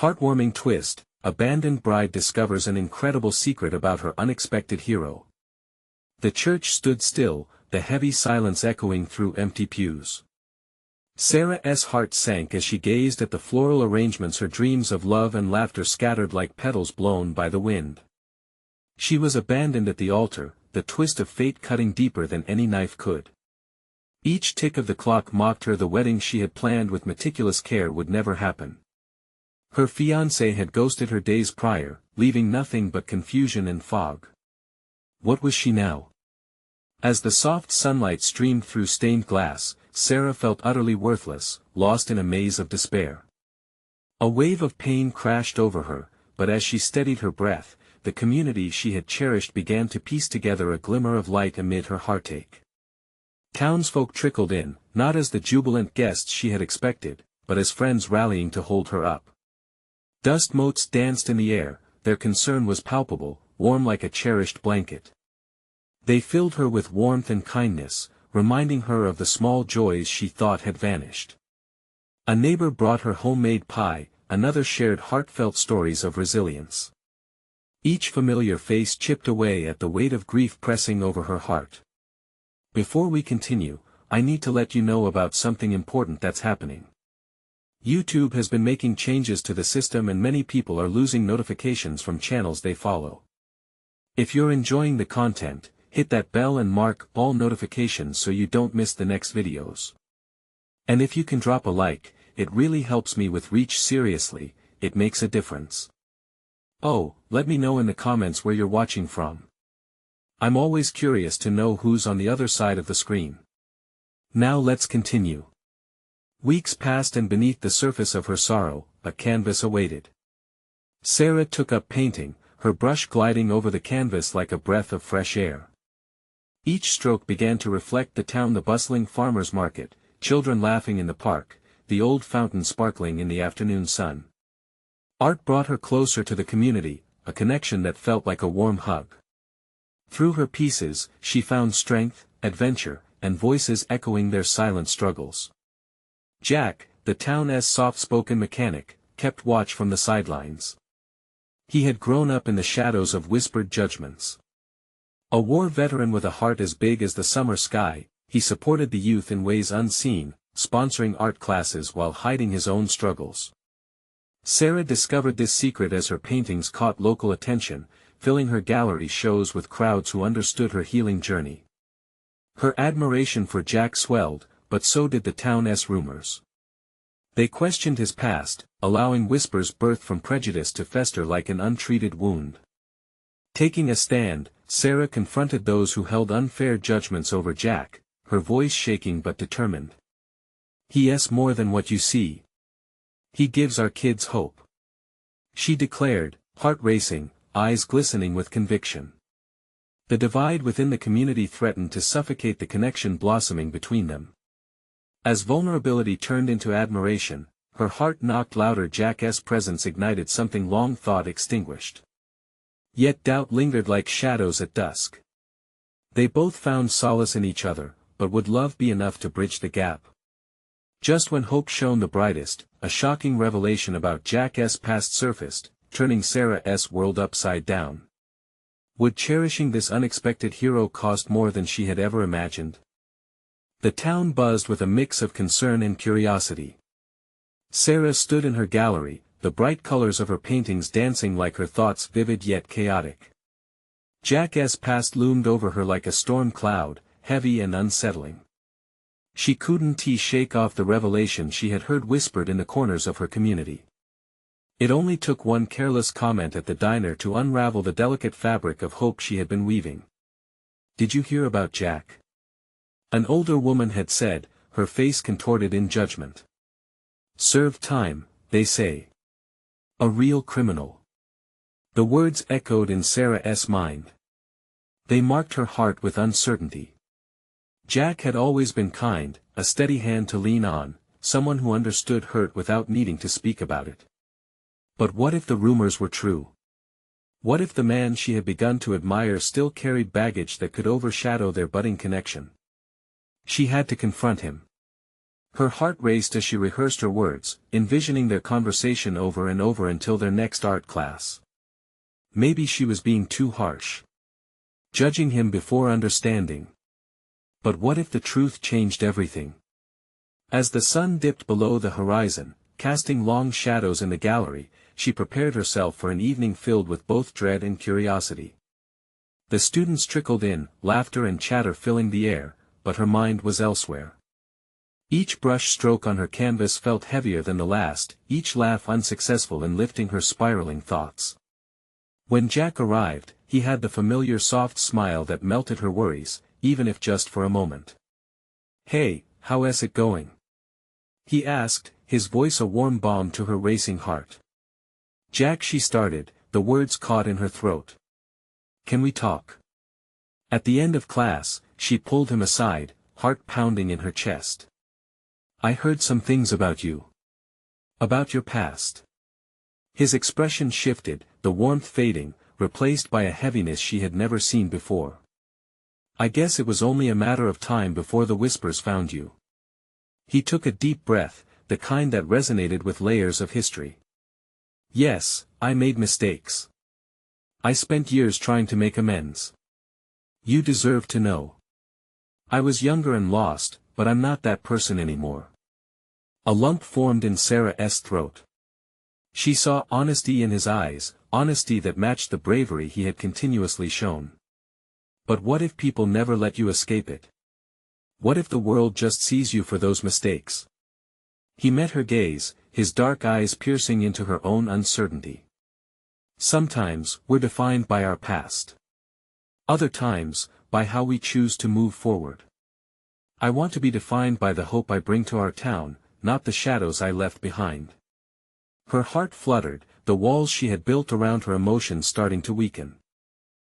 Heartwarming twist, abandoned bride discovers an incredible secret about her unexpected hero. The church stood still, the heavy silence echoing through empty pews. Sarah's heart sank as she gazed at the floral arrangements, her dreams of love and laughter scattered like petals blown by the wind. She was abandoned at the altar, the twist of fate cutting deeper than any knife could. Each tick of the clock mocked her. The wedding she had planned with meticulous care would never happen. Her fiancé had ghosted her days prior, leaving nothing but confusion and fog. What was she now? As the soft sunlight streamed through stained glass, Sarah felt utterly worthless, lost in a maze of despair. A wave of pain crashed over her, but as she steadied her breath, the community she had cherished began to piece together a glimmer of light amid her heartache. Townsfolk trickled in, not as the jubilant guests she had expected, but as friends rallying to hold her up. Dust motes danced in the air, their concern was palpable, warm like a cherished blanket. They filled her with warmth and kindness, reminding her of the small joys she thought had vanished. A neighbor brought her homemade pie, another shared heartfelt stories of resilience. Each familiar face chipped away at the weight of grief pressing over her heart. Before we continue, I need to let you know about something important that's happening. YouTube has been making changes to the system and many people are losing notifications from channels they follow. If you're enjoying the content, hit that bell and mark all notifications so you don't miss the next videos. And if you can drop a like, it really helps me with reach. Seriously, it makes a difference. Oh, let me know in the comments where you're watching from. I'm always curious to know who's on the other side of the screen. Now let's continue. Weeks passed and beneath the surface of her sorrow, a canvas awaited. Sarah took up painting, her brush gliding over the canvas like a breath of fresh air. Each stroke began to reflect the town, the bustling farmer's market, children laughing in the park, the old fountain sparkling in the afternoon sun. Art brought her closer to the community, a connection that felt like a warm hug. Through her pieces, she found strength, adventure, and voices echoing their silent struggles. Jack, the town's soft-spoken mechanic, kept watch from the sidelines. He had grown up in the shadows of whispered judgments. A war veteran with a heart as big as the summer sky, he supported the youth in ways unseen, sponsoring art classes while hiding his own struggles. Sarah discovered this secret as her paintings caught local attention, filling her gallery shows with crowds who understood her healing journey. Her admiration for Jack swelled, but so did the town's rumors. They questioned his past, allowing whispers birthed from prejudice to fester like an untreated wound. Taking a stand, Sarah confronted those who held unfair judgments over Jack, her voice shaking but determined. "He's more than what you see. He gives our kids hope," she declared, heart racing, eyes glistening with conviction. The divide within the community threatened to suffocate the connection blossoming between them. As vulnerability turned into admiration, her heart knocked louder. Jack's presence ignited something long thought extinguished. Yet doubt lingered like shadows at dusk. They both found solace in each other, but would love be enough to bridge the gap? Just when hope shone the brightest, a shocking revelation about Jack's past surfaced, turning Sarah's world upside down. Would cherishing this unexpected hero cost more than she had ever imagined? The town buzzed with a mix of concern and curiosity. Sarah stood in her gallery, the bright colors of her paintings dancing like her thoughts, vivid yet chaotic. Jack's past loomed over her like a storm cloud, heavy and unsettling. She couldn't shake off the revelation she had heard whispered in the corners of her community. It only took one careless comment at the diner to unravel the delicate fabric of hope she had been weaving. "Did you hear about Jack?" an older woman had said, her face contorted in judgment. "Served time, they say. A real criminal." The words echoed in Sarah's mind. They marked her heart with uncertainty. Jack had always been kind, a steady hand to lean on, someone who understood hurt without needing to speak about it. But what if the rumors were true? What if the man she had begun to admire still carried baggage that could overshadow their budding connection? She had to confront him. Her heart raced as she rehearsed her words, envisioning their conversation over and over until their next art class. Maybe she was being too harsh, judging him before understanding. But what if the truth changed everything? As the sun dipped below the horizon, casting long shadows in the gallery, she prepared herself for an evening filled with both dread and curiosity. The students trickled in, laughter and chatter filling the air, but her mind was elsewhere. Each brush stroke on her canvas felt heavier than the last, each laugh unsuccessful in lifting her spiraling thoughts. When Jack arrived, he had the familiar soft smile that melted her worries, even if just for a moment. "Hey, how's it going?" he asked, his voice a warm balm to her racing heart. "Jack," she started, the words caught in her throat. "Can we talk?" At the end of class, she pulled him aside, heart pounding in her chest. "I heard some things about you. About your past." His expression shifted, the warmth fading, replaced by a heaviness she had never seen before. "I guess it was only a matter of time before the whispers found you." He took a deep breath, the kind that resonated with layers of history. "Yes, I made mistakes. I spent years trying to make amends. You deserve to know. I was younger and lost, but I'm not that person anymore." A lump formed in Sarah's throat. She saw honesty in his eyes, honesty that matched the bravery he had continuously shown. But what if people never let you escape it? What if the world just sees you for those mistakes? He met her gaze, his dark eyes piercing into her own uncertainty. "Sometimes, we're defined by our past. Other times, by how we choose to move forward. I want to be defined by the hope I bring to our town, not the shadows I left behind." Her heart fluttered, the walls she had built around her emotions starting to weaken.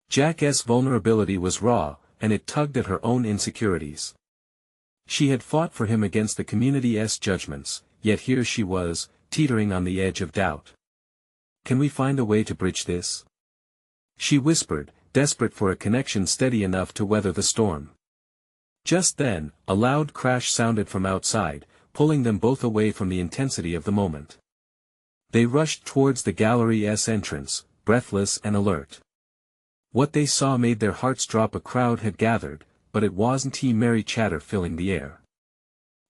Jack's vulnerability was raw, and it tugged at her own insecurities. She had fought for him against the community's judgments, yet here she was, teetering on the edge of doubt. "Can we find a way to bridge this?" she whispered, desperate for a connection steady enough to weather the storm. Just then, a loud crash sounded from outside, pulling them both away from the intensity of the moment. They rushed towards the gallery's entrance, breathless and alert. What they saw made their hearts drop. A crowd had gathered, but it wasn't merry chatter filling the air.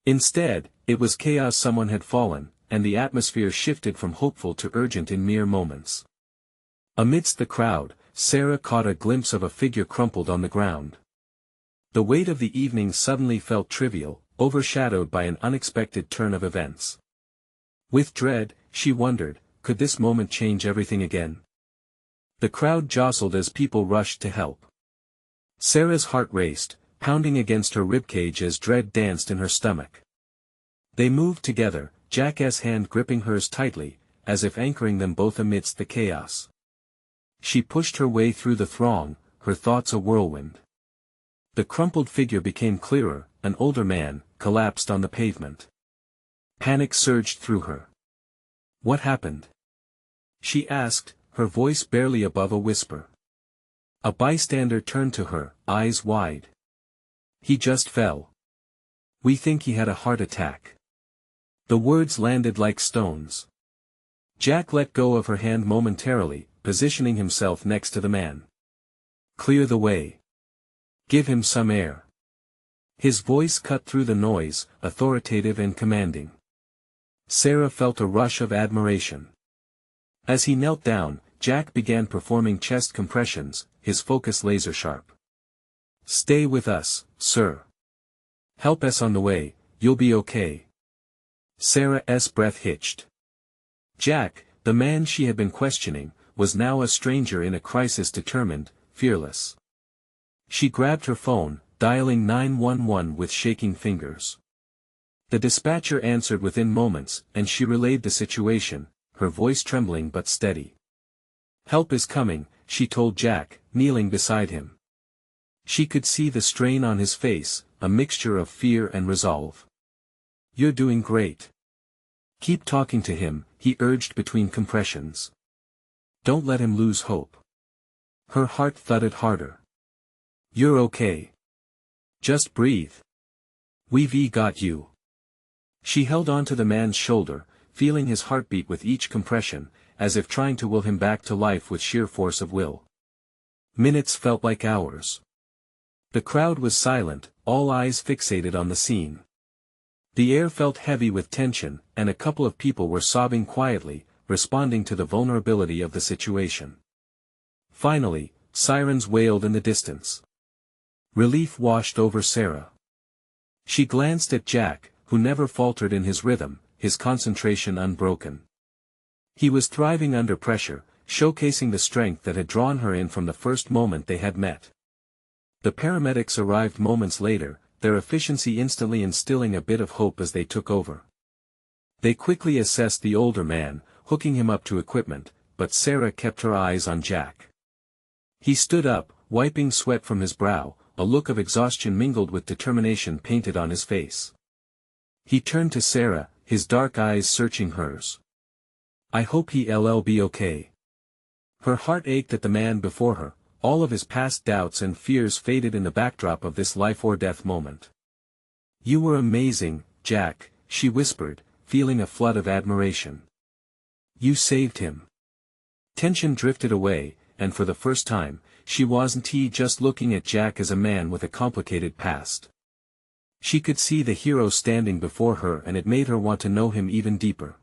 Instead, it was chaos. Someone had fallen, and the atmosphere shifted from hopeful to urgent in mere moments. Amidst the crowd, Sarah caught a glimpse of a figure crumpled on the ground. The weight of the evening suddenly felt trivial, overshadowed by an unexpected turn of events. With dread, she wondered, could this moment change everything again? The crowd jostled as people rushed to help. Sarah's heart raced, pounding against her ribcage as dread danced in her stomach. They moved together, Jack's hand gripping hers tightly, as if anchoring them both amidst the chaos. She pushed her way through the throng, her thoughts a whirlwind. The crumpled figure became clearer, an older man, collapsed on the pavement. Panic surged through her. "What happened?" she asked, her voice barely above a whisper. A bystander turned to her, eyes wide. "He just fell. We think he had a heart attack." The words landed like stones. Jack let go of her hand momentarily, positioning himself next to the man. "Clear the way. Give him some air." His voice cut through the noise, authoritative and commanding. Sarah felt a rush of admiration. As he knelt down, Jack began performing chest compressions, his focus laser-sharp. "Stay with us, sir. Help us on the way, you'll be okay." Sarah's breath hitched. Jack, the man she had been questioning, was now a stranger in a crisis, determined, fearless. She grabbed her phone, dialing 911 with shaking fingers. The dispatcher answered within moments, and she relayed the situation, her voice trembling but steady. "Help is coming," she told Jack, kneeling beside him. She could see the strain on his face, a mixture of fear and resolve. "You're doing great. Keep talking to him," he urged between compressions. "Don't let him lose hope." Her heart thudded harder. "You're okay. Just breathe. We've got you." She held on to the man's shoulder, feeling his heartbeat with each compression, as if trying to will him back to life with sheer force of will. Minutes felt like hours. The crowd was silent, all eyes fixated on the scene. The air felt heavy with tension, and a couple of people were sobbing quietly, responding to the vulnerability of the situation. Finally, sirens wailed in the distance. Relief washed over Sarah. She glanced at Jack, who never faltered in his rhythm, his concentration unbroken. He was thriving under pressure, showcasing the strength that had drawn her in from the first moment they had met. The paramedics arrived moments later, their efficiency instantly instilling a bit of hope as they took over. They quickly assessed the older man, hooking him up to equipment, but Sarah kept her eyes on Jack. He stood up, wiping sweat from his brow, a look of exhaustion mingled with determination painted on his face. He turned to Sarah, his dark eyes searching hers. "I hope he'll be okay." Her heart ached at the man before her, all of his past doubts and fears faded in the backdrop of this life-or-death moment. "You were amazing, Jack," she whispered, feeling a flood of admiration. "You saved him." Tension drifted away, and for the first time, she wasn't just looking at Jack as a man with a complicated past. She could see the hero standing before her, and it made her want to know him even deeper.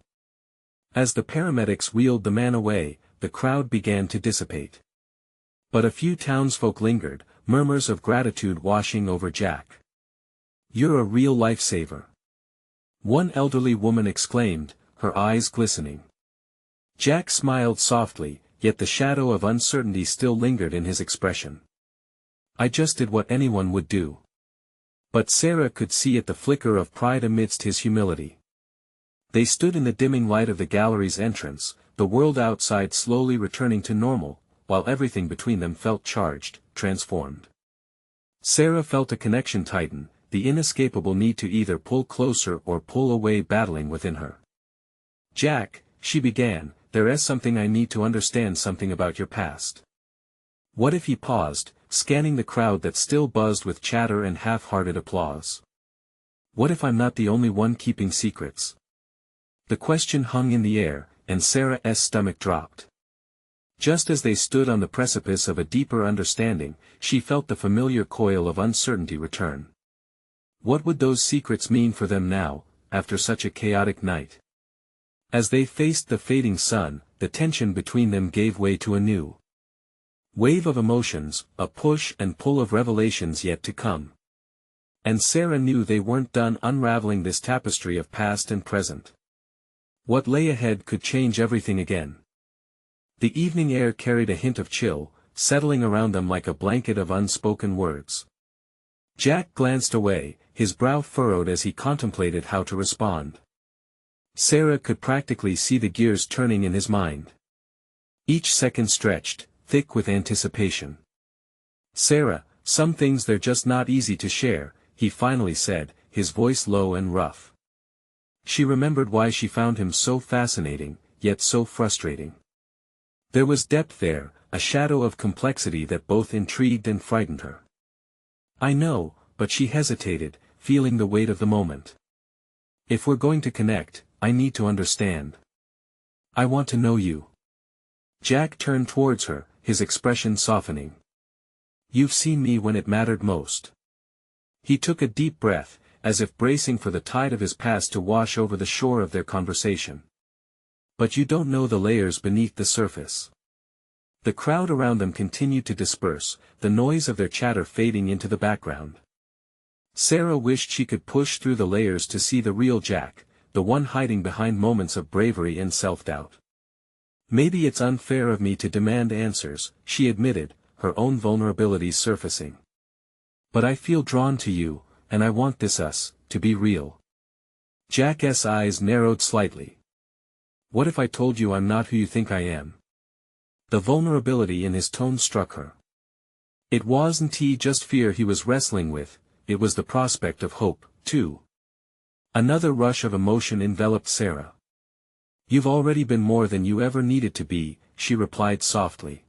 As the paramedics wheeled the man away, the crowd began to dissipate. But a few townsfolk lingered, murmurs of gratitude washing over Jack. "You're a real lifesaver," one elderly woman exclaimed, her eyes glistening. Jack smiled softly, yet the shadow of uncertainty still lingered in his expression. "I just did what anyone would do." But Sarah could see at the flicker of pride amidst his humility. They stood in the dimming light of the gallery's entrance, the world outside slowly returning to normal, while everything between them felt charged, transformed. Sarah felt a connection tighten, the inescapable need to either pull closer or pull away battling within her. "Jack," she began, "there's something I need to understand, something about your past." What if he paused, scanning the crowd that still buzzed with chatter and half-hearted applause? What if I'm not the only one keeping secrets? The question hung in the air, and Sarah's stomach dropped. Just as they stood on the precipice of a deeper understanding, she felt the familiar coil of uncertainty return. What would those secrets mean for them now, after such a chaotic night? As they faced the fading sun, the tension between them gave way to a new wave of emotions, a push and pull of revelations yet to come. And Sarah knew they weren't done unraveling this tapestry of past and present. What lay ahead could change everything again. The evening air carried a hint of chill, settling around them like a blanket of unspoken words. Jack glanced away, his brow furrowed as he contemplated how to respond. Sarah could practically see the gears turning in his mind. Each second stretched, thick with anticipation. "Sarah, some things they're just not easy to share," he finally said, his voice low and rough. She remembered why she found him so fascinating, yet so frustrating. There was depth there, a shadow of complexity that both intrigued and frightened her. "I know," but she hesitated, feeling the weight of the moment. "If we're going to connect, I need to understand. I want to know you." Jack turned towards her, his expression softening. "You've seen me when it mattered most." He took a deep breath, as if bracing for the tide of his past to wash over the shore of their conversation. "But you don't know the layers beneath the surface." The crowd around them continued to disperse, the noise of their chatter fading into the background. Sarah wished she could push through the layers to see the real Jack, the one hiding behind moments of bravery and self-doubt. "Maybe it's unfair of me to demand answers," she admitted, her own vulnerabilities surfacing. "But I feel drawn to you, and I want this us to be real." Jack's eyes narrowed slightly. "What if I told you I'm not who you think I am?" The vulnerability in his tone struck her. It wasn't just fear he was wrestling with, it was the prospect of hope, too. Another rush of emotion enveloped Sarah. "You've already been more than you ever needed to be," she replied softly.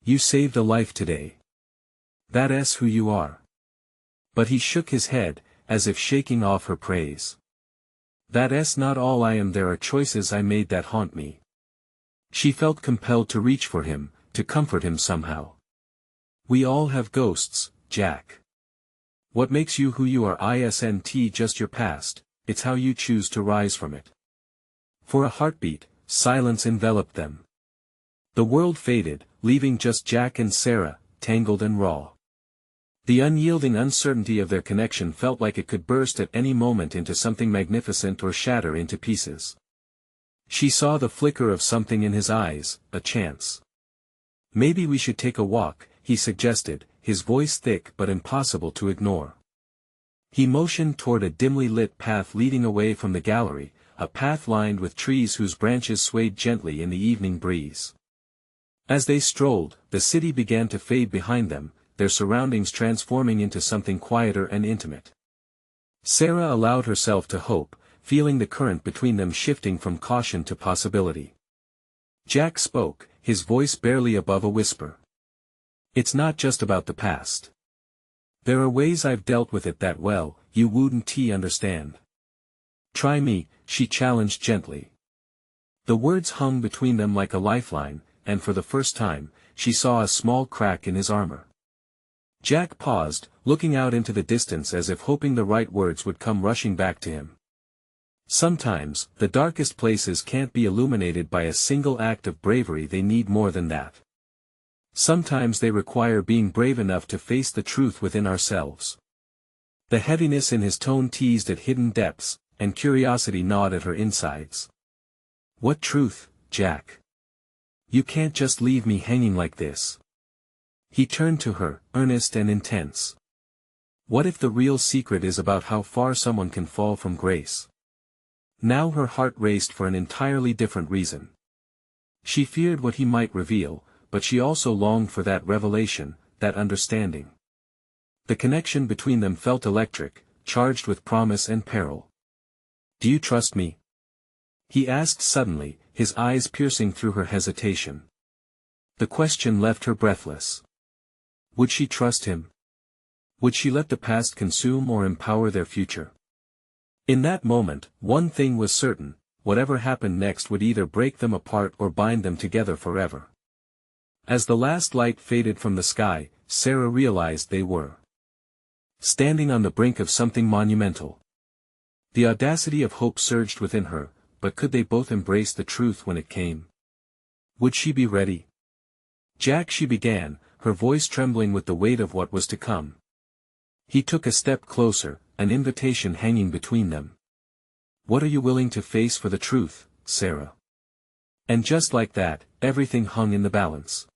"You saved a life today. That's who you are." But he shook his head, as if shaking off her praise. That's not all I am, there are choices I made that haunt me. She felt compelled to reach for him, to comfort him somehow. We all have ghosts, Jack. What makes you who you are isn't just your past, it's how you choose to rise from it. For a heartbeat, silence enveloped them. The world faded, leaving just Jack and Sarah, tangled and raw. The unyielding uncertainty of their connection felt like it could burst at any moment into something magnificent or shatter into pieces. She saw the flicker of something in his eyes, a chance. Maybe we should take a walk, he suggested, his voice thick but impossible to ignore. He motioned toward a dimly lit path leading away from the gallery, a path lined with trees whose branches swayed gently in the evening breeze. As they strolled, the city began to fade behind them, their surroundings transforming into something quieter and intimate. Sarah allowed herself to hope, feeling the current between them shifting from caution to possibility. Jack spoke, his voice barely above a whisper. It's not just about the past. There are ways I've dealt with it that well, you wouldn't understand. Try me, she challenged gently. The words hung between them like a lifeline, and for the first time, she saw a small crack in his armor. Jack paused, looking out into the distance as if hoping the right words would come rushing back to him. Sometimes, the darkest places can't be illuminated by a single act of bravery, they need more than that. Sometimes they require being brave enough to face the truth within ourselves. The heaviness in his tone teased at hidden depths, and curiosity gnawed at her insides. What truth, Jack? You can't just leave me hanging like this. He turned to her, earnest and intense. What if the real secret is about how far someone can fall from grace? Now her heart raced for an entirely different reason. She feared what he might reveal, but she also longed for that revelation, that understanding. The connection between them felt electric, charged with promise and peril. Do you trust me? He asked suddenly, his eyes piercing through her hesitation. The question left her breathless. Would she trust him? Would she let the past consume or empower their future? In that moment, one thing was certain, whatever happened next would either break them apart or bind them together forever. As the last light faded from the sky, Sarah realized they were standing on the brink of something monumental. The audacity of hope surged within her, but could they both embrace the truth when it came? Would she be ready? Jack, she began, her voice trembling with the weight of what was to come. He took a step closer, an invitation hanging between them. What are you willing to face for the truth, Sarah? And just like that, everything hung in the balance.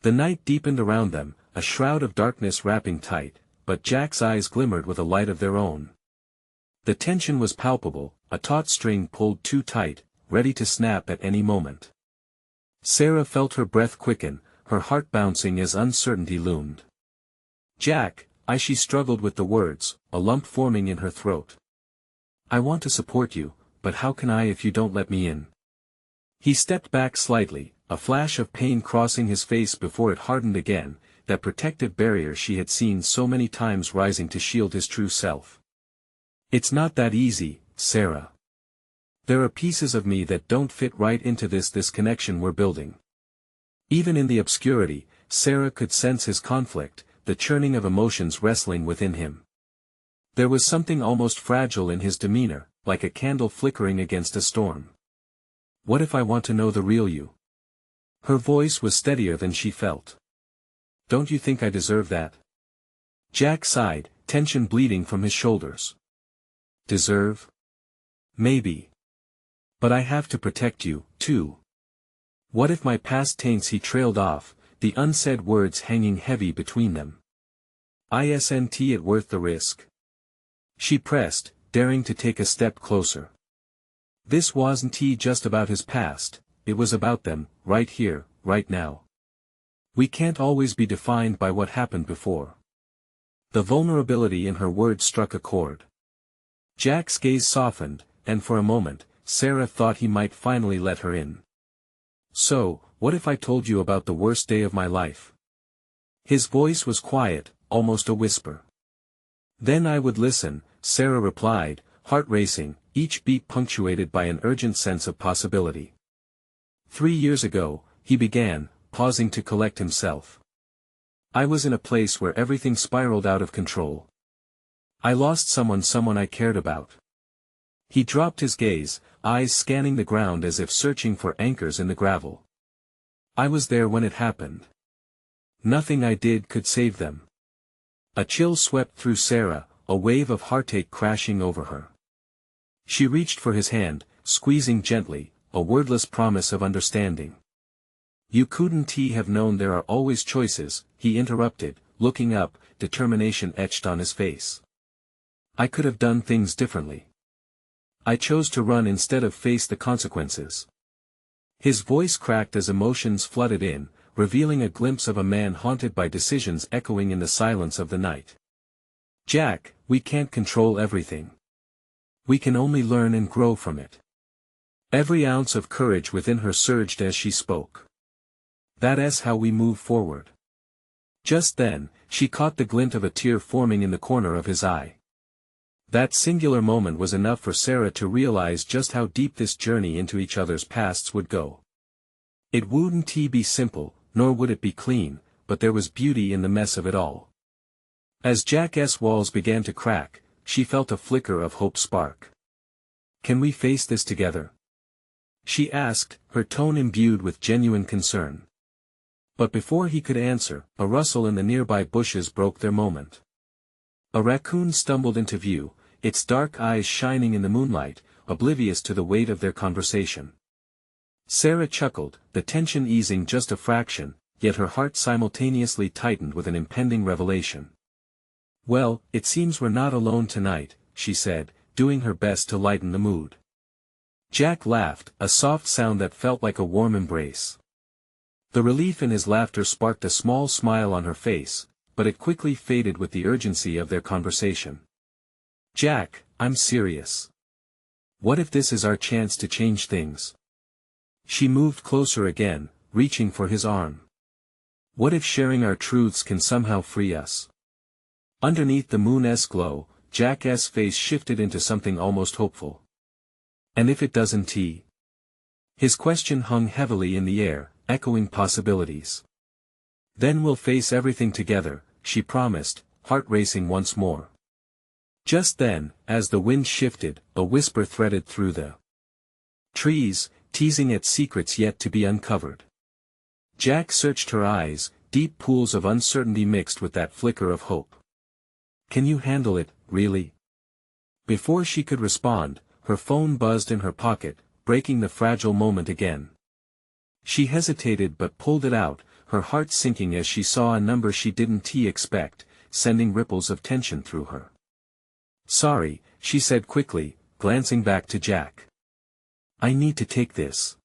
The night deepened around them, a shroud of darkness wrapping tight, but Jack's eyes glimmered with a light of their own. The tension was palpable, a taut string pulled too tight, ready to snap at any moment. Sarah felt her breath quicken, her heart bouncing as uncertainty loomed. Jack, she struggled with the words, a lump forming in her throat. I want to support you, but how can I if you don't let me in? He stepped back slightly, a flash of pain crossing his face before it hardened again, that protective barrier she had seen so many times rising to shield his true self. It's not that easy, Sarah. There are pieces of me that don't fit right into this connection we're building. Even in the obscurity, Sarah could sense his conflict, the churning of emotions wrestling within him. There was something almost fragile in his demeanor, like a candle flickering against a storm. What if I want to know the real you? Her voice was steadier than she felt. Don't you think I deserve that? Jack sighed, tension bleeding from his shoulders. Deserve? Maybe. But I have to protect you, too. What if my past taints? He trailed off, the unsaid words hanging heavy between them. Isn't it worth the risk? She pressed, daring to take a step closer. This wasn't just about his past, it was about them, right here, right now. We can't always be defined by what happened before. The vulnerability in her words struck a chord. Jack's gaze softened, and for a moment, Sarah thought he might finally let her in. So, what if I told you about the worst day of my life? His voice was quiet, almost a whisper. Then I would listen, Sarah replied, heart racing, each beat punctuated by an urgent sense of possibility. 3 years ago, he began, pausing to collect himself. I was in a place where everything spiraled out of control. I lost someone I cared about. He dropped his gaze, eyes scanning the ground as if searching for anchors in the gravel. I was there when it happened. Nothing I did could save them. A chill swept through Sarah, a wave of heartache crashing over her. She reached for his hand, squeezing gently, a wordless promise of understanding. You couldn't have known there are always choices, he interrupted, looking up, determination etched on his face. I could have done things differently. I chose to run instead of face the consequences. His voice cracked as emotions flooded in, revealing a glimpse of a man haunted by decisions echoing in the silence of the night. Jack, we can't control everything. We can only learn and grow from it. Every ounce of courage within her surged as she spoke. That's how we move forward. Just then, she caught the glint of a tear forming in the corner of his eye. That singular moment was enough for Sarah to realize just how deep this journey into each other's pasts would go. It wouldn't be simple, nor would it be clean, but there was beauty in the mess of it all. As Jack's walls began to crack, she felt a flicker of hope spark. Can we face this together? She asked, her tone imbued with genuine concern. But before he could answer, a rustle in the nearby bushes broke their moment. A raccoon stumbled into view, its dark eyes shining in the moonlight, oblivious to the weight of their conversation. Sarah chuckled, the tension easing just a fraction, yet her heart simultaneously tightened with an impending revelation. Well, it seems we're not alone tonight, she said, doing her best to lighten the mood. Jack laughed, a soft sound that felt like a warm embrace. The relief in his laughter sparked a small smile on her face, but it quickly faded with the urgency of their conversation. Jack, I'm serious. What if this is our chance to change things? She moved closer again, reaching for his arm. What if sharing our truths can somehow free us? Underneath the moon's glow, Jack's face shifted into something almost hopeful. And if it doesn't? His question hung heavily in the air, echoing possibilities. Then we'll face everything together, she promised, heart racing once more. Just then, as the wind shifted, a whisper threaded through the trees, teasing at secrets yet to be uncovered. Jack searched her eyes, deep pools of uncertainty mixed with that flicker of hope. Can you handle it, really? Before she could respond, her phone buzzed in her pocket, breaking the fragile moment again. She hesitated but pulled it out, her heart sinking as she saw a number she didn't expect, sending ripples of tension through her. Sorry, she said quickly, glancing back to Jack. I need to take this.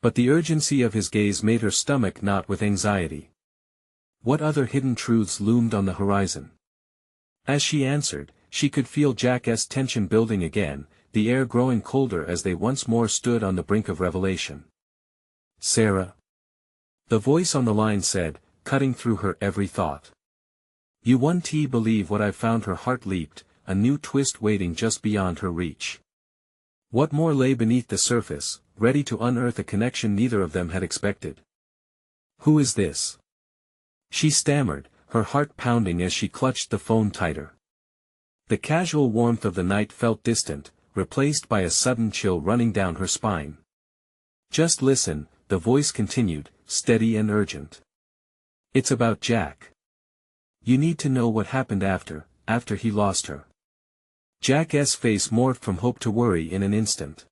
But the urgency of his gaze made her stomach knot with anxiety. What other hidden truths loomed on the horizon? As she answered, she could feel Jack's tension building again, the air growing colder as they once more stood on the brink of revelation. Sarah. The voice on the line said, cutting through her every thought. You won't believe what I've found. Her heart leaped, a new twist waiting just beyond her reach. What more lay beneath the surface, ready to unearth a connection neither of them had expected? Who is this? She stammered, her heart pounding as she clutched the phone tighter. The casual warmth of the night felt distant, replaced by a sudden chill running down her spine. Just listen, the voice continued, steady and urgent. It's about Jack. You need to know what happened after he lost her. Jack's face morphed from hope to worry in an instant.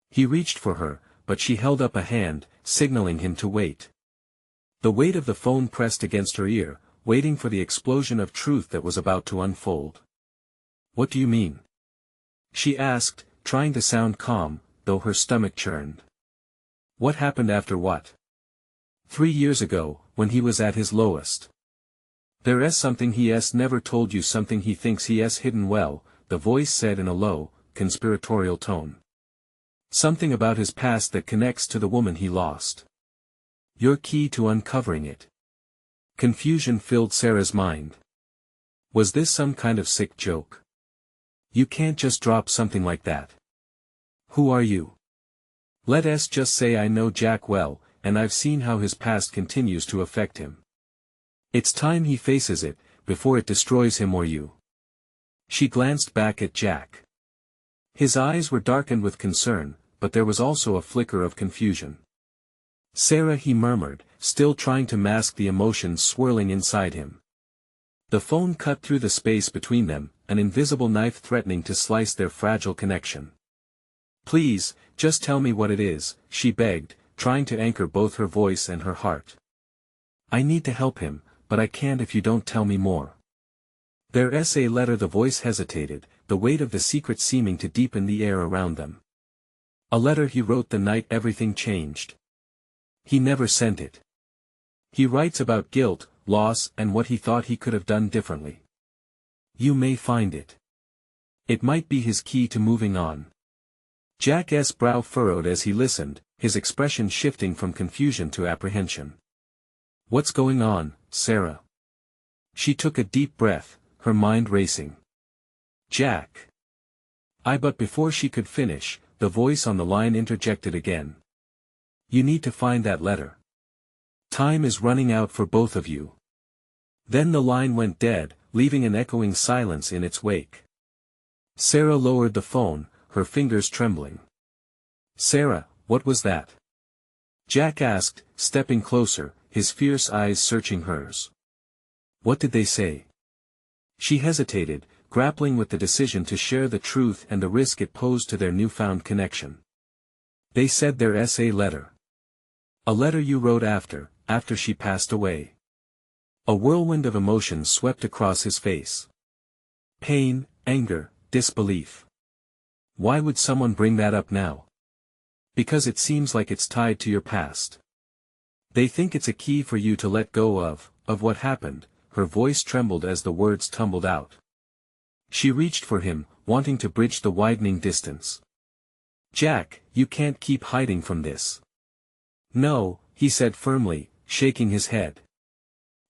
He reached for her, but she held up a hand, signaling him to wait. The weight of the phone pressed against her ear, waiting for the explosion of truth that was about to unfold. What do you mean? She asked, trying to sound calm, though her stomach churned. What happened after what? 3 years ago, when he was at his lowest. There's something he's never told you, something he thinks he's hidden well, the voice said in a low, conspiratorial tone. Something about his past that connects to the woman he lost. You're key to uncovering it. Confusion filled Sarah's mind. Was this some kind of sick joke? You can't just drop something like that. Who are you? Let us just say I know Jack well, and I've seen how his past continues to affect him. It's time he faces it, before it destroys him or you. She glanced back at Jack. His eyes were darkened with concern, but there was also a flicker of confusion. Sarah, he murmured, still trying to mask the emotions swirling inside him. The phone cut through the space between them, an invisible knife threatening to slice their fragile connection. Please, just tell me what it is, she begged, trying to anchor both her voice and her heart. I need to help him, but I can't if you don't tell me more. Their essay letter. The voice hesitated, the weight of the secret seeming to deepen the air around them. A letter he wrote the night everything changed. He never sent it. He writes about guilt, loss, and what he thought he could have done differently. You may find it. It might be his key to moving on. Jack's brow furrowed as he listened, his expression shifting from confusion to apprehension. What's going on, Sarah? She took a deep breath, her mind racing. Jack. But before she could finish, the voice on the line interjected again. You need to find that letter. Time is running out for both of you. Then the line went dead, leaving an echoing silence in its wake. Sarah lowered the phone, her fingers trembling. Sarah, what was that? Jack asked, stepping closer, his fierce eyes searching hers. What did they say? She hesitated, grappling with the decision to share the truth and the risk it posed to their newfound connection. They said their essay letter. A letter you wrote after she passed away. A whirlwind of emotions swept across his face. Pain, anger, disbelief. Why would someone bring that up now? Because it seems like it's tied to your past. They think it's a key for you to let go of what happened. Her voice trembled as the words tumbled out. She reached for him, wanting to bridge the widening distance. Jack, you can't keep hiding from this. No, he said firmly, shaking his head.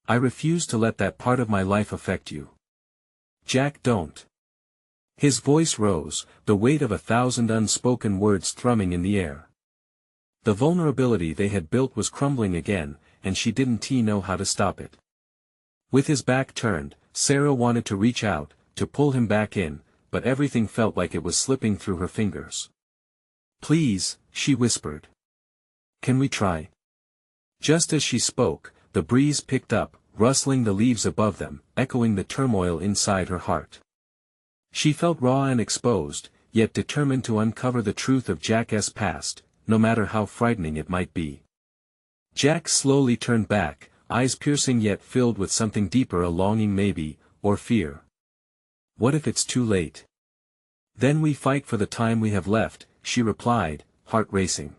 I refuse to let that part of my life affect you. Jack, don't. His voice rose, the weight of 1,000 unspoken words thrumming in the air. The vulnerability they had built was crumbling again, and she didn't know how to stop it. With his back turned, Sarah wanted to reach out, to pull him back in, but everything felt like it was slipping through her fingers. Please, she whispered. Can we try? Just as she spoke, the breeze picked up, rustling the leaves above them, echoing the turmoil inside her heart. She felt raw and exposed, yet determined to uncover the truth of Jack's past, no matter how frightening it might be. Jack slowly turned back, eyes piercing yet filled with something deeper, a longing maybe, or fear. What if it's too late? Then we fight for the time we have left, she replied, heart racing.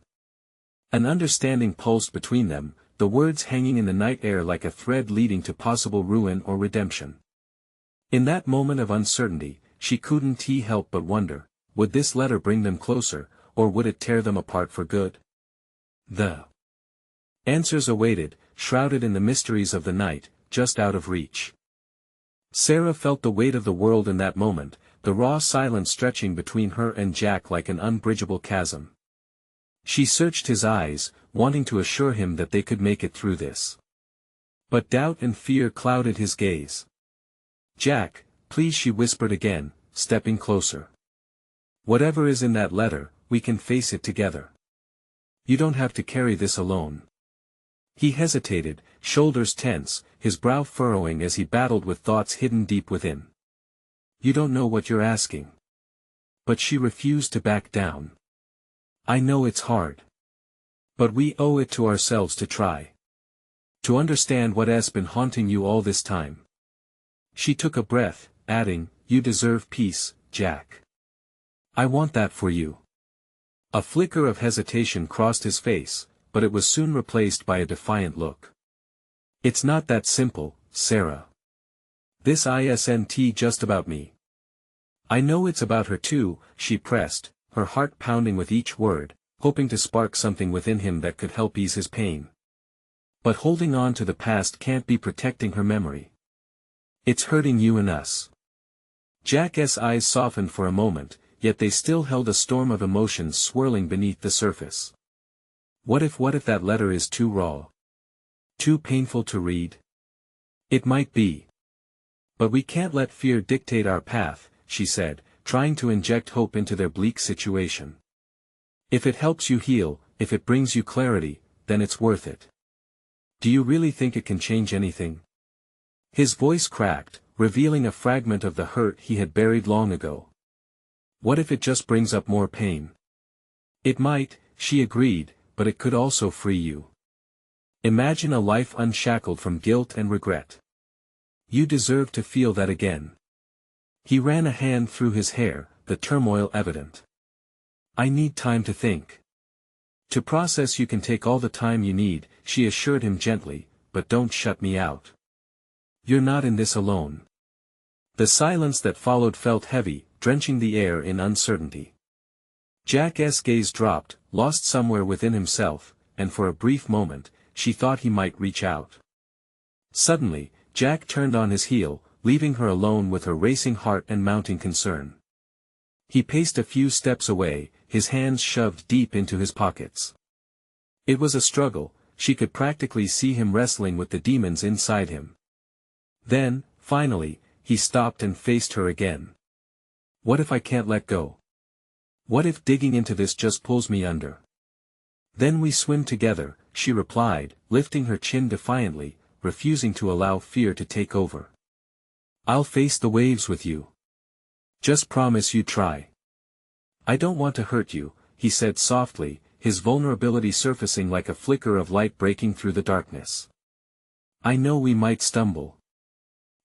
An understanding pulsed between them, the words hanging in the night air like a thread leading to possible ruin or redemption. In that moment of uncertainty, she couldn't help but wonder, would this letter bring them closer, or would it tear them apart for good? The answers awaited, shrouded in the mysteries of the night, just out of reach. Sarah felt the weight of the world in that moment, the raw silence stretching between her and Jack like an unbridgeable chasm. She searched his eyes, wanting to assure him that they could make it through this. But doubt and fear clouded his gaze. Jack, please, she whispered again, stepping closer. Whatever is in that letter, we can face it together. You don't have to carry this alone. He hesitated, shoulders tense, his brow furrowing as he battled with thoughts hidden deep within. You don't know what you're asking. But she refused to back down. I know it's hard. But we owe it to ourselves to try. To understand what has been haunting you all this time. She took a breath, adding, you deserve peace, Jack. I want that for you. A flicker of hesitation crossed his face, but it was soon replaced by a defiant look. It's not that simple, Sarah. This isn't just about me. I know it's about her too, she pressed, her heart pounding with each word, hoping to spark something within him that could help ease his pain. But holding on to the past can't be protecting her memory. It's hurting you and us. Jack's eyes softened for a moment, yet they still held a storm of emotions swirling beneath the surface. What if that letter is too raw? Too painful to read? It might be. But we can't let fear dictate our path, she said, trying to inject hope into their bleak situation. If it helps you heal, if it brings you clarity, then it's worth it. Do you really think it can change anything? His voice cracked, revealing a fragment of the hurt he had buried long ago. What if it just brings up more pain? It might, she agreed, but it could also free you. Imagine a life unshackled from guilt and regret. You deserve to feel that again. He ran a hand through his hair, the turmoil evident. I need time to think. To process. You can take all the time you need, she assured him gently, but don't shut me out. You're not in this alone. The silence that followed felt heavy, drenching the air in uncertainty. Jack's gaze dropped, lost somewhere within himself, and for a brief moment, she thought he might reach out. Suddenly, Jack turned on his heel, leaving her alone with her racing heart and mounting concern. He paced a few steps away, his hands shoved deep into his pockets. It was a struggle, she could practically see him wrestling with the demons inside him. Then, finally, he stopped and faced her again. What if I can't let go? What if digging into this just pulls me under? Then we swim together, she replied, lifting her chin defiantly, refusing to allow fear to take over. I'll face the waves with you. Just promise you try. I don't want to hurt you, he said softly, his vulnerability surfacing like a flicker of light breaking through the darkness. I know we might stumble.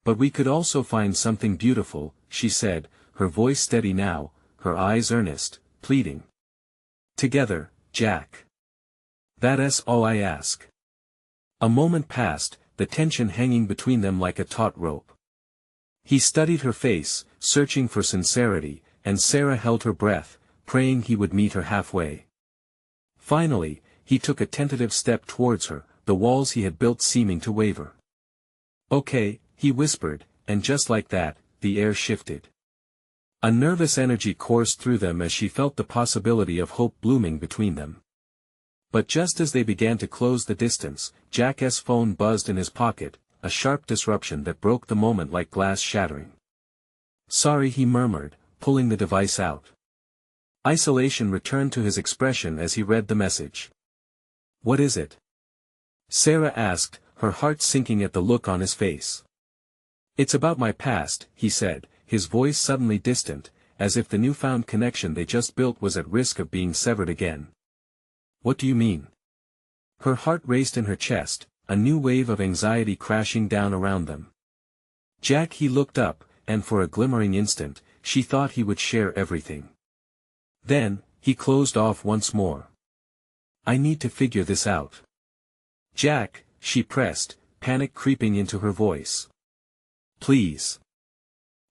But we could also find something beautiful, she said, her voice steady now, her eyes earnest, pleading. Together, Jack. That's all I ask. A moment passed, the tension hanging between them like a taut rope. He studied her face, searching for sincerity, and Sarah held her breath, praying he would meet her halfway. Finally, he took a tentative step towards her, the walls he had built seeming to waver. Okay, he whispered, and just like that, the air shifted. A nervous energy coursed through them as she felt the possibility of hope blooming between them. But just as they began to close the distance, Jack's phone buzzed in his pocket, a sharp disruption that broke the moment like glass shattering. Sorry, he murmured, pulling the device out. Isolation returned to his expression as he read the message. What is it? Sarah asked, her heart sinking at the look on his face. It's about my past, he said, his voice suddenly distant, as if the newfound connection they just built was at risk of being severed again. What do you mean? Her heart raced in her chest, a new wave of anxiety crashing down around them. Jack, he looked up, and for a glimmering instant, she thought he would share everything. Then, he closed off once more. I need to figure this out. Jack, she pressed, panic creeping into her voice. Please.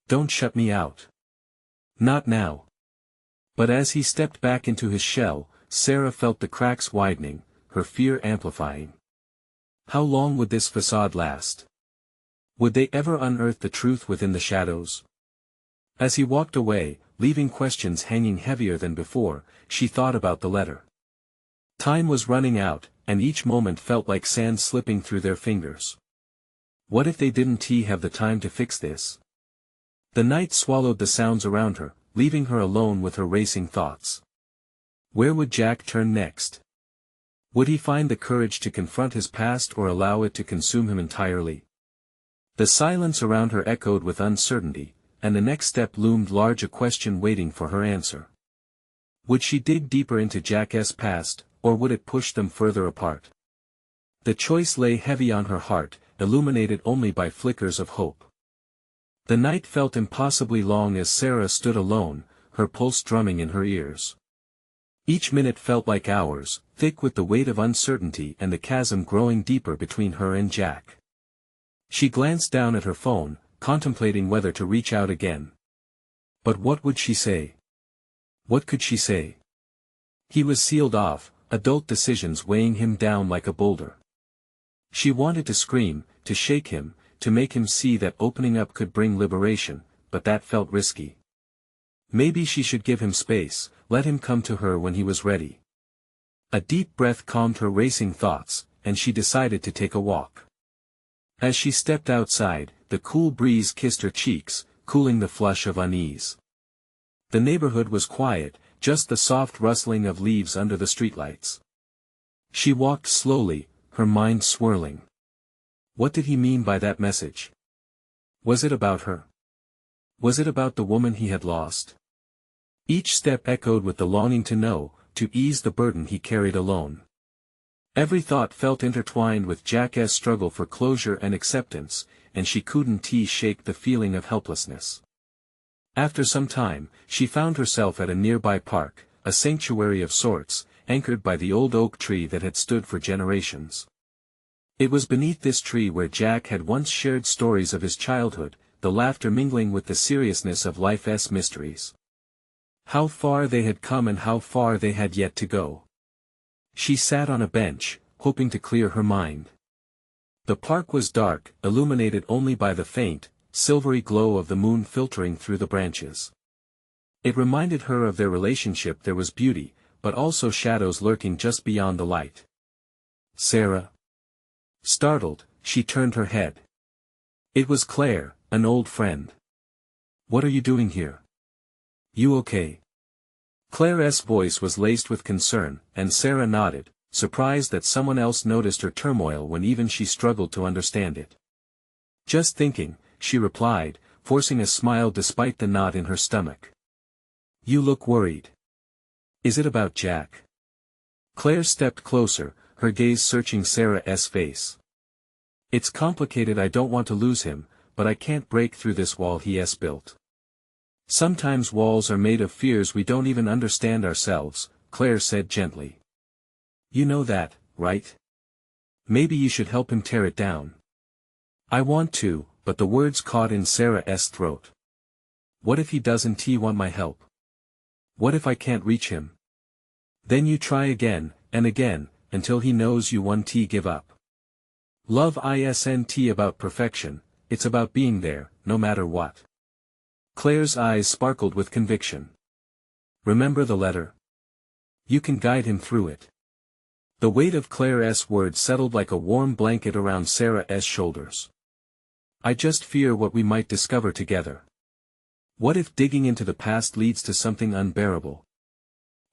Don't shut me out. Not now. But as he stepped back into his shell, Sarah felt the cracks widening, her fear amplifying. How long would this facade last? Would they ever unearth the truth within the shadows? As he walked away, leaving questions hanging heavier than before, she thought about the letter. Time was running out, and each moment felt like sand slipping through their fingers. What if they didn't have the time to fix this? The night swallowed the sounds around her, leaving her alone with her racing thoughts. Where would Jack turn next? Would he find the courage to confront his past or allow it to consume him entirely? The silence around her echoed with uncertainty, and the next step loomed large, a question waiting for her answer. Would she dig deeper into Jack's past, or would it push them further apart? The choice lay heavy on her heart, illuminated only by flickers of hope. The night felt impossibly long as Sarah stood alone, her pulse drumming in her ears. Each minute felt like hours, thick with the weight of uncertainty and the chasm growing deeper between her and Jack. She glanced down at her phone, contemplating whether to reach out again. But what would she say? What could she say? He was sealed off, adult decisions weighing him down like a boulder. She wanted to scream, to shake him, to make him see that opening up could bring liberation, but that felt risky. Maybe she should give him space, let him come to her when he was ready. A deep breath calmed her racing thoughts, and she decided to take a walk. As she stepped outside, the cool breeze kissed her cheeks, cooling the flush of unease. The neighborhood was quiet, just the soft rustling of leaves under the streetlights. She walked slowly, her mind swirling. What did he mean by that message? Was it about her? Was it about the woman he had lost? Each step echoed with the longing to know, to ease the burden he carried alone. Every thought felt intertwined with Jack's struggle for closure and acceptance, and she couldn't shake the feeling of helplessness. After some time, she found herself at a nearby park, a sanctuary of sorts, anchored by the old oak tree that had stood for generations. It was beneath this tree where Jack had once shared stories of his childhood, the laughter mingling with the seriousness of life's mysteries. How far they had come and how far they had yet to go. She sat on a bench, hoping to clear her mind. The park was dark, illuminated only by the faint, silvery glow of the moon filtering through the branches. It reminded her of their relationship. There was beauty, but also shadows lurking just beyond the light. Sarah. Startled, she turned her head. It was Claire, an old friend. What are you doing here? You okay? Claire's voice was laced with concern, and Sarah nodded, surprised that someone else noticed her turmoil when even she struggled to understand it. Just thinking, she replied, forcing a smile despite the knot in her stomach. You look worried. Is it about Jack? Claire stepped closer, her gaze searching Sarah's face. It's complicated. I don't want to lose him, but I can't break through this wall he has built. Sometimes walls are made of fears we don't even understand ourselves, Claire said gently. You know that, right? Maybe you should help him tear it down. I want to, but the words caught in Sarah's throat. What if he doesn't want my help? What if I can't reach him? Then you try again, and again, until he knows you won't give up. Love isn't about perfection, it's about being there, no matter what. Claire's eyes sparkled with conviction. Remember the letter? You can guide him through it. The weight of Claire's words settled like a warm blanket around Sarah's shoulders. I just fear what we might discover together. What if digging into the past leads to something unbearable?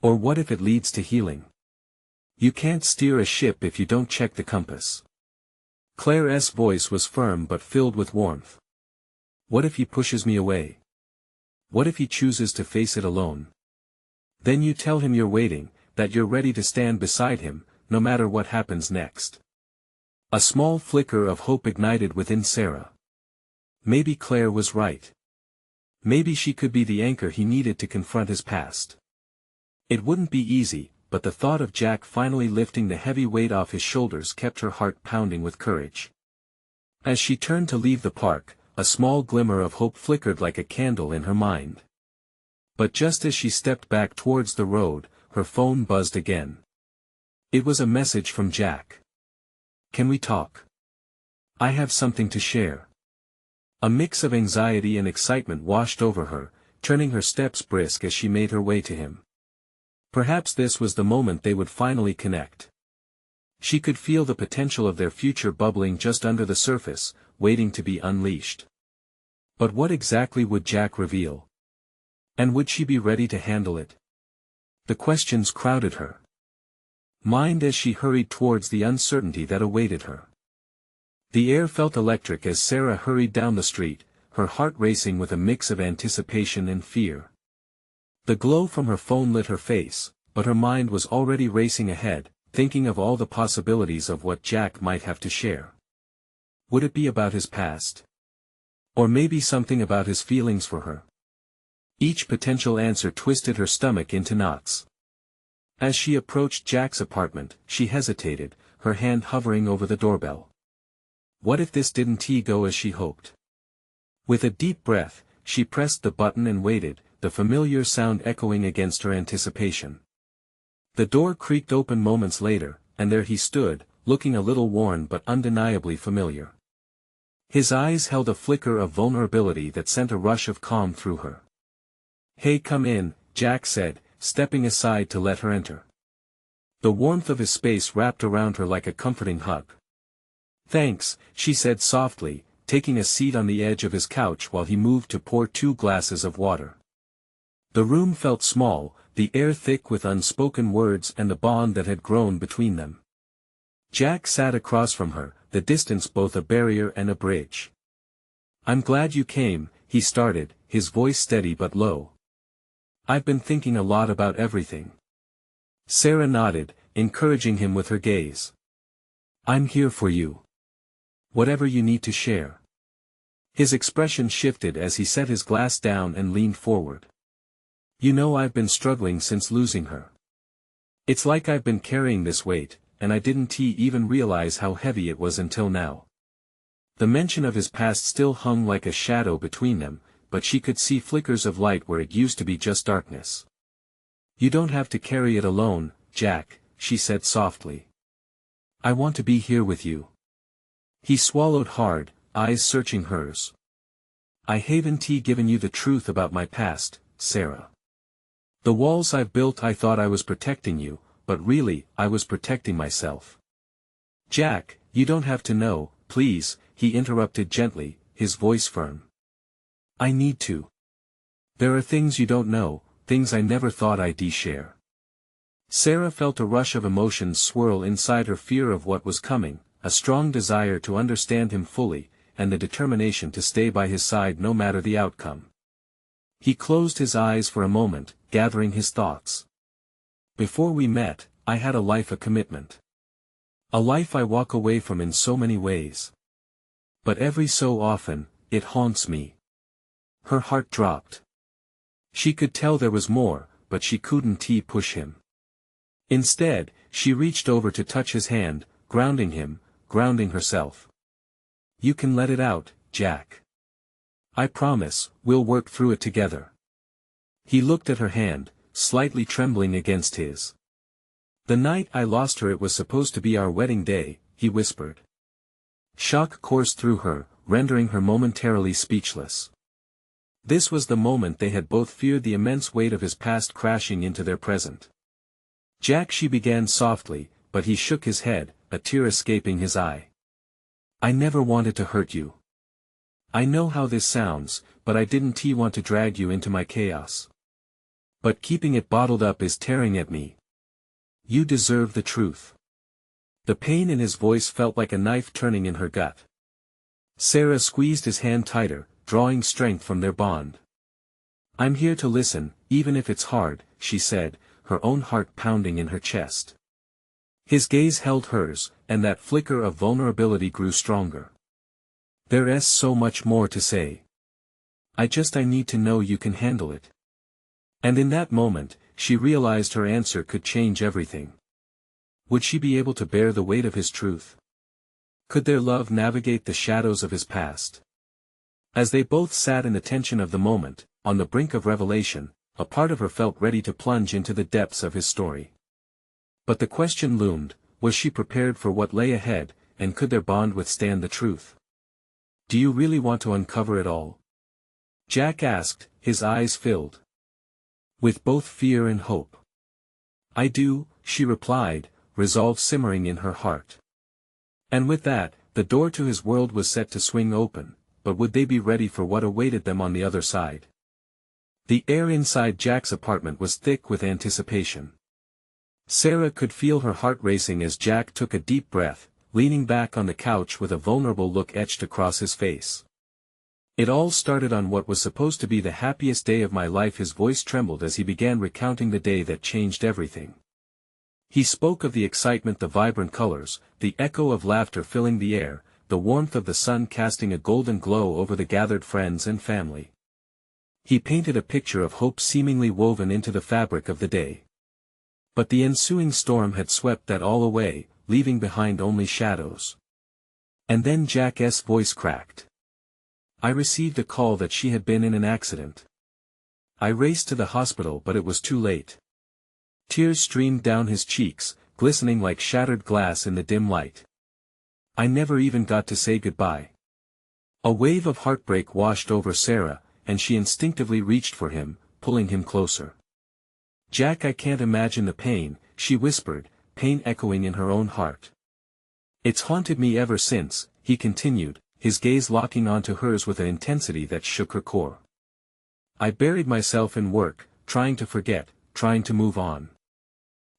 Or what if it leads to healing? You can't steer a ship if you don't check the compass. Claire's voice was firm but filled with warmth. What if he pushes me away? What if he chooses to face it alone? Then you tell him you're waiting, that you're ready to stand beside him, no matter what happens next. A small flicker of hope ignited within Sarah. Maybe Claire was right. Maybe she could be the anchor he needed to confront his past. It wouldn't be easy, but the thought of Jack finally lifting the heavy weight off his shoulders kept her heart pounding with courage. As she turned to leave the park, a small glimmer of hope flickered like a candle in her mind. But just as she stepped back towards the road, her phone buzzed again. It was a message from Jack. Can we talk? I have something to share. A mix of anxiety and excitement washed over her, turning her steps brisk as she made her way to him. Perhaps this was the moment they would finally connect. She could feel the potential of their future bubbling just under the surface, waiting to be unleashed. But what exactly would Jack reveal? And would she be ready to handle it? The questions crowded her mind as she hurried towards the uncertainty that awaited her. The air felt electric as Sarah hurried down the street, her heart racing with a mix of anticipation and fear. The glow from her phone lit her face, but her mind was already racing ahead, thinking of all the possibilities of what Jack might have to share. Would it be about his past? Or maybe something about his feelings for her? Each potential answer twisted her stomach into knots. As she approached Jack's apartment, she hesitated, her hand hovering over the doorbell. What if this didn't go as she hoped? With a deep breath, she pressed the button and waited, the familiar sound echoing against her anticipation. The door creaked open moments later, and there he stood, looking a little worn but undeniably familiar. His eyes held a flicker of vulnerability that sent a rush of calm through her. "Hey, come in," Jack said, stepping aside to let her enter. The warmth of his space wrapped around her like a comforting hug. "Thanks," she said softly, taking a seat on the edge of his couch while he moved to pour 2 glasses of water. The room felt small, the air thick with unspoken words and the bond that had grown between them. Jack sat across from her, the distance both a barrier and a bridge. "I'm glad you came," he started, his voice steady but low. "I've been thinking a lot about everything." Sarah nodded, encouraging him with her gaze. "I'm here for you. Whatever you need to share." His expression shifted as he set his glass down and leaned forward. "You know, I've been struggling since losing her. It's like I've been carrying this weight, and I didn't even realize how heavy it was until now." The mention of his past still hung like a shadow between them, but she could see flickers of light where it used to be just darkness. "You don't have to carry it alone, Jack," she said softly. "I want to be here with you." He swallowed hard, eyes searching hers. "I haven't given you the truth about my past, Sarah. The walls I've built, I thought I was protecting you, but really, I was protecting myself." "Jack, you don't have to know, please," he interrupted gently, his voice firm. "I need to. There are things you don't know, things I never thought I'd share." Sarah felt a rush of emotions swirl inside her, fear of what was coming, a strong desire to understand him fully, and the determination to stay by his side no matter the outcome. He closed his eyes for a moment, gathering his thoughts. "Before we met, I had a life, a commitment. A life I walk away from in so many ways. But every so often, it haunts me." Her heart dropped. She could tell there was more, but she couldn't push him. Instead, she reached over to touch his hand, grounding him, grounding herself. "You can let it out, Jack. I promise, we'll work through it together." He looked at her hand, slightly trembling against his. "The night I lost her, it was supposed to be our wedding day," he whispered. Shock coursed through her, rendering her momentarily speechless. This was the moment they had both feared, the immense weight of his past crashing into their present. "Jack," she began softly, but he shook his head, a tear escaping his eye. "I never wanted to hurt you. I know how this sounds, but I didn't want to drag you into my chaos. But keeping it bottled up is tearing at me. You deserve the truth." The pain in his voice felt like a knife turning in her gut. Sarah squeezed his hand tighter, drawing strength from their bond. "I'm here to listen, even if it's hard," she said, her own heart pounding in her chest. His gaze held hers, and that flicker of vulnerability grew stronger. "There's so much more to say. I need to know you can handle it." And in that moment, she realized her answer could change everything. Would she be able to bear the weight of his truth? Could their love navigate the shadows of his past? As they both sat in the tension of the moment, on the brink of revelation, a part of her felt ready to plunge into the depths of his story. But the question loomed, was she prepared for what lay ahead, and could their bond withstand the truth? "Do you really want to uncover it all?" Jack asked, his eyes filled with both fear and hope. "I do," she replied, resolve simmering in her heart. And with that, the door to his world was set to swing open, but would they be ready for what awaited them on the other side? The air inside Jack's apartment was thick with anticipation. Sarah could feel her heart racing as Jack took a deep breath, leaning back on the couch with a vulnerable look etched across his face. "It all started on what was supposed to be the happiest day of my life." His voice trembled as he began recounting the day that changed everything. He spoke of the excitement, the vibrant colors, the echo of laughter filling the air, the warmth of the sun casting a golden glow over the gathered friends and family. He painted a picture of hope seemingly woven into the fabric of the day. But the ensuing storm had swept that all away, leaving behind only shadows. And then Jack's voice cracked. "I received a call that she had been in an accident. I raced to the hospital, but it was too late." Tears streamed down his cheeks, glistening like shattered glass in the dim light. "I never even got to say goodbye. A wave of heartbreak washed over Sarah, and she instinctively reached for him, pulling him closer. "Jack, I can't imagine the pain," she whispered, pain echoing in her own heart. "It's haunted me ever since," he continued, his gaze locking onto hers with an intensity that shook her core. "I buried myself in work, trying to forget, trying to move on.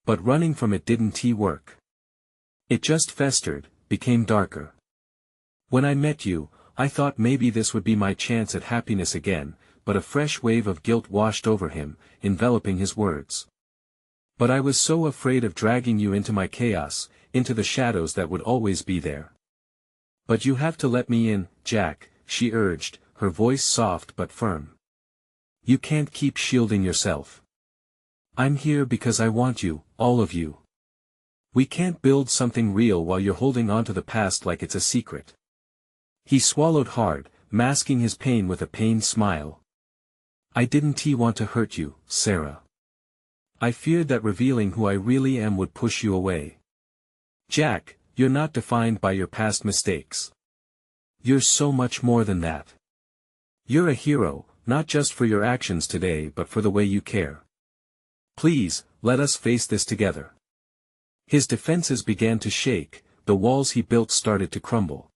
But running from it didn't work. It just festered, became darker. When I met you, I thought maybe this would be my chance at happiness again, but a fresh wave of guilt washed over him, enveloping his words. But I was so afraid of dragging you into my chaos, into the shadows that would always be there. But you have to let me in, Jack," she urged, her voice soft but firm. "You can't keep shielding yourself. I'm here because I want you, all of you. We can't build something real while you're holding on to the past like it's a secret." He swallowed hard, masking his pain with a pained smile. "I didn't want to hurt you, Sarah. I feared that revealing who I really am would push you away. Jack, you're not defined by your past mistakes. You're so much more than that. You're a hero, not just for your actions today but for the way you care. Please, let us face this together." His defenses began to shake, the walls he built started to crumble.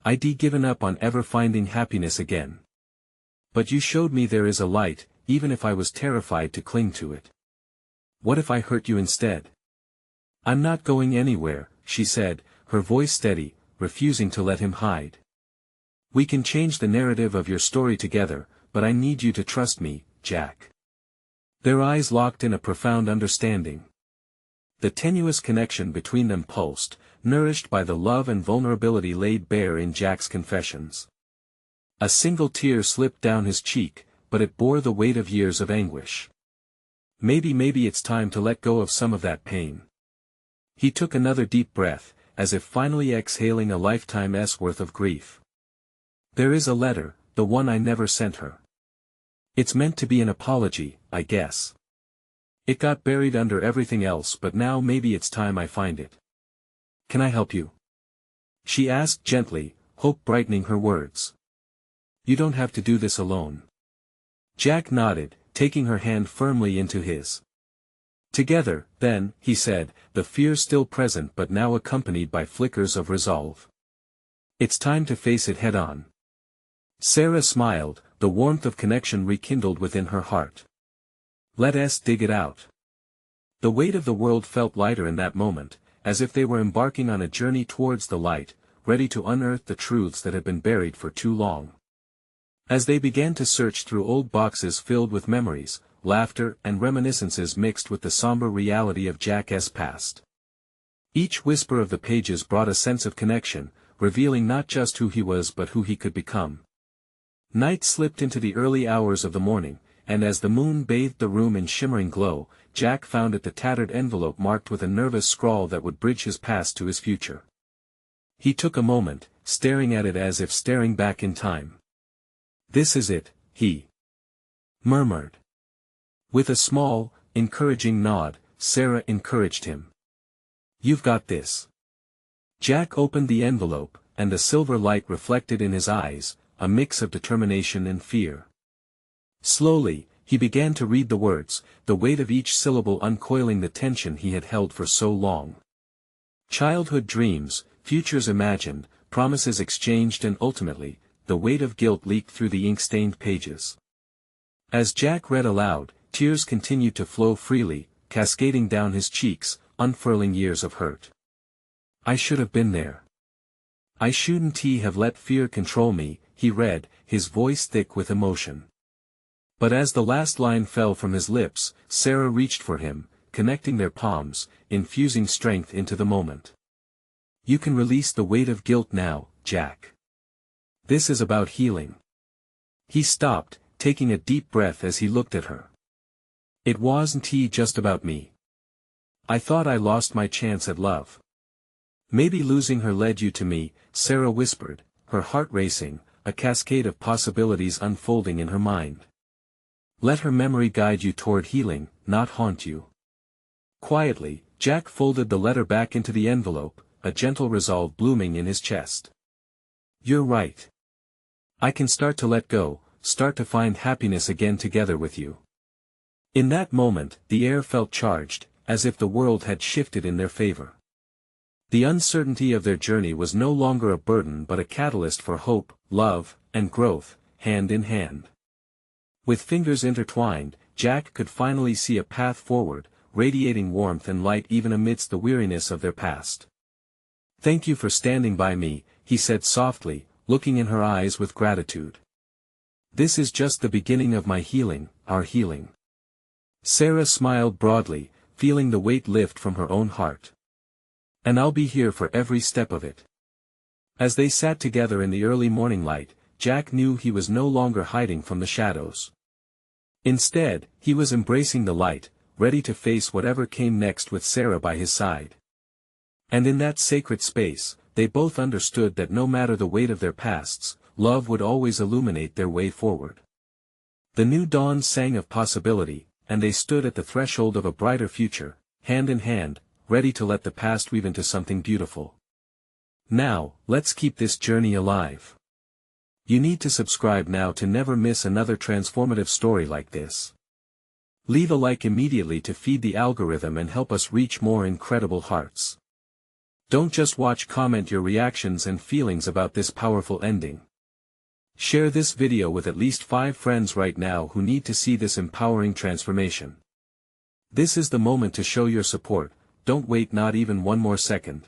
"I'd given up on ever finding happiness again. But you showed me there is a light, even if I was terrified to cling to it. What if I hurt you instead?" "I'm not going anywhere," she said, her voice steady, refusing to let him hide. "We can change the narrative of your story together, but I need you to trust me, Jack." Their eyes locked in a profound understanding. The tenuous connection between them pulsed, nourished by the love and vulnerability laid bare in Jack's confessions. A single tear slipped down his cheek, but it bore the weight of years of anguish. Maybe it's time to let go of some of that pain." He took another deep breath, as if finally exhaling a lifetime's worth of grief. "There is a letter, the one I never sent her. It's meant to be an apology, I guess. It got buried under everything else, but now maybe it's time I find it. Can I help you?" she asked gently, hope brightening her words. "You don't have to do this alone." Jack nodded, taking her hand firmly into his. "Together, then," he said, the fear still present but now accompanied by flickers of resolve. "It's time to face it head-on." Sarah smiled, the warmth of connection rekindled within her heart. "Let us dig it out." The weight of the world felt lighter in that moment, as if they were embarking on a journey towards the light, ready to unearth the truths that had been buried for too long. As they began to search through old boxes filled with memories, laughter and reminiscences mixed with the somber reality of Jack's past. Each whisper of the pages brought a sense of connection, revealing not just who he was but who he could become. Night slipped into the early hours of the morning, and as the moon bathed the room in shimmering glow, Jack found it the tattered envelope marked with a nervous scrawl that would bridge his past to his future. He took a moment, staring at it as if staring back in time. "This is it," he murmured. With a small, encouraging nod, Sarah encouraged him. "You've got this." Jack opened the envelope, and the silver light reflected in his eyes, a mix of determination and fear. Slowly, he began to read the words, the weight of each syllable uncoiling the tension he had held for so long. Childhood dreams, futures imagined, promises exchanged, and ultimately, the weight of guilt leaked through the ink-stained pages. As Jack read aloud, tears continued to flow freely, cascading down his cheeks, unfurling years of hurt. "I should have been there. I shouldn't have let fear control me," he read, his voice thick with emotion. But as the last line fell from his lips, Sarah reached for him, connecting their palms, infusing strength into the moment. "You can release the weight of guilt now, Jack. This is about healing." He stopped, taking a deep breath as he looked at her. "It wasn't just about me. I thought I lost my chance at love. Maybe losing her led you to me," Sarah whispered, her heart racing, a cascade of possibilities unfolding in her mind. "Let her memory guide you toward healing, not haunt you." Quietly, Jack folded the letter back into the envelope, a gentle resolve blooming in his chest. "You're right. I can start to let go, start to find happiness again together with you. In that moment, the air felt charged, as if the world had shifted in their favor. The uncertainty of their journey was no longer a burden but a catalyst for hope, love, and growth, hand in hand. With fingers intertwined, Jack could finally see a path forward, radiating warmth and light even amidst the weariness of their past. "Thank you for standing by me," he said softly, looking in her eyes with gratitude. "This is just the beginning of my healing, our healing." Sarah smiled broadly, feeling the weight lift from her own heart. "And I'll be here for every step of it." As they sat together in the early morning light, Jack knew he was no longer hiding from the shadows. Instead, he was embracing the light, ready to face whatever came next with Sarah by his side. And in that sacred space, they both understood that no matter the weight of their pasts, love would always illuminate their way forward. The new dawn sang of possibility, and they stood at the threshold of a brighter future, hand in hand, ready to let the past weave into something beautiful. Now, let's keep this journey alive. You need to subscribe now to never miss another transformative story like this. Leave a like immediately to feed the algorithm and help us reach more incredible hearts. Don't just watch, comment your reactions and feelings about this powerful ending. Share this video with at least 5 friends right now who need to see this empowering transformation. This is the moment to show your support, don't wait not even one more second.